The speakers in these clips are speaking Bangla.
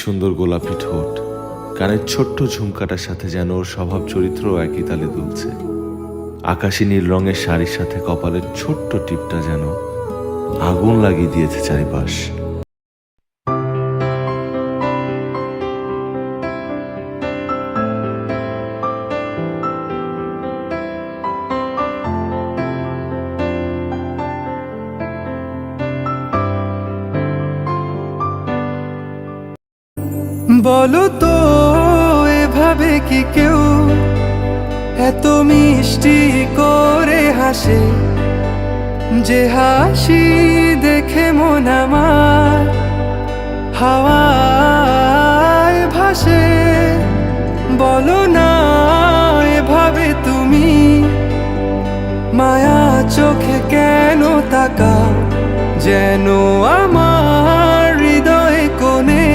সুন্দর গোলাপি ঠোঁট, কানের ছোট্ট ঝুমকাটার সাথে যেন ওর স্বভাব চরিত্র একই তালে দুলছে। আকাশি নীল রঙের শাড়ির সাথে কপালের ছোট্ট টিপটা যেন আগুন লাগিয়ে দিয়েছে চারিপাশ। বলো তো এভাবে কি কেউ এত মিষ্টি করে হাসে, যে হাসি দেখে মন আমার হাওয়ায় ভাসে। বলো না এভাবে তুমি মায়া চোখে কেন তাকাও, যেন আমার হৃদয় কোণে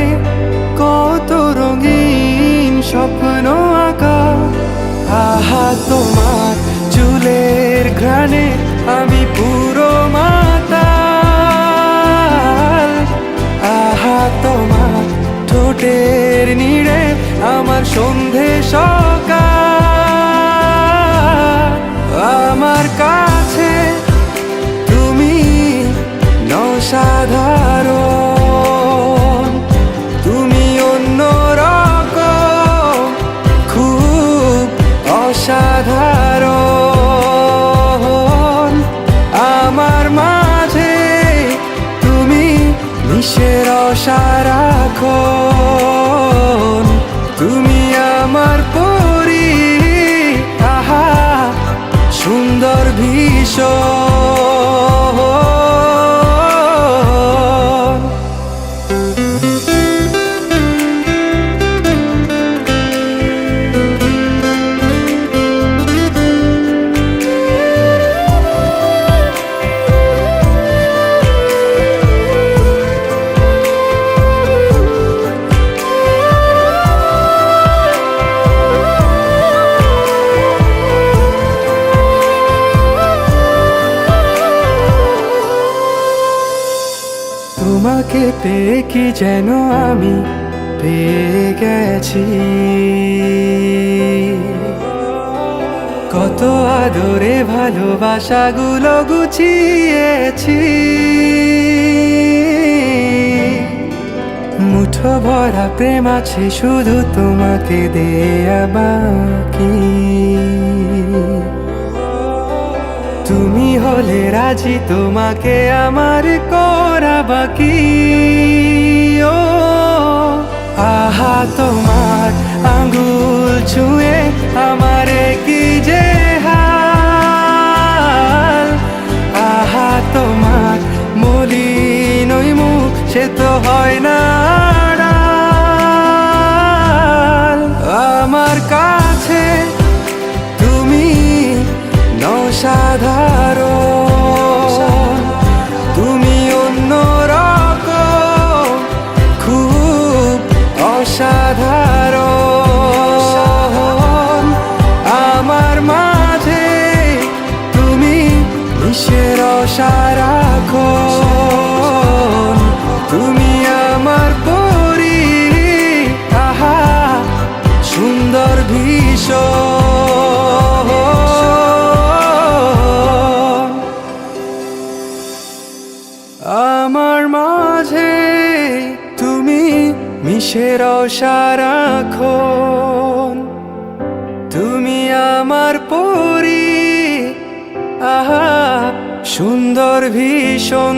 কত রঙিন স্বপ্ন আঁকা। আহা তোমার চুলের ঘ্রাণে আমি পুরো মাতাল, আহা তোমার ঠোঁটের নীড়ে আমার সন্ধে সকাল। আমার কাছে তুমি অসাধারণ, তুমি অন্যরকম, খুব অসাধারণ। আমার মাঝে তুমি মিশের সারাক্ষণ, তুমি আমার পরি, আহা সুন্দর ভীষণ। তোমাকে পেয়ে কি যেন আমি পেয়ে গেছি, কত আদরে ভালোবাসাগুলো গুছিয়েছি। মুঠো ভরা প্রেম আছে শুধু তোমাকে দেয়া বাকি। তুমি হলে রাজি তোমাকে আমার করা বাকি। ও আহা তোমার আঙ্গুল ছুঁয়ে আমার কি যে হাল, আহা তোমার মলিন ওই মুখ সে তো হয় না আড়াল। আমার কাছে তুমি অসাধারণ, তুমি অন্যরকম, খুব অসাধারণ। আমার মাঝে তুমি মিশের সারাক্ষণ, তুমি আমার পরি, আহা সুন্দর ভীষণ। আমার মাঝে তুমি মিশের সারাক্ষণ, তুমি আমার পরি, আহা সুন্দর ভীষণ।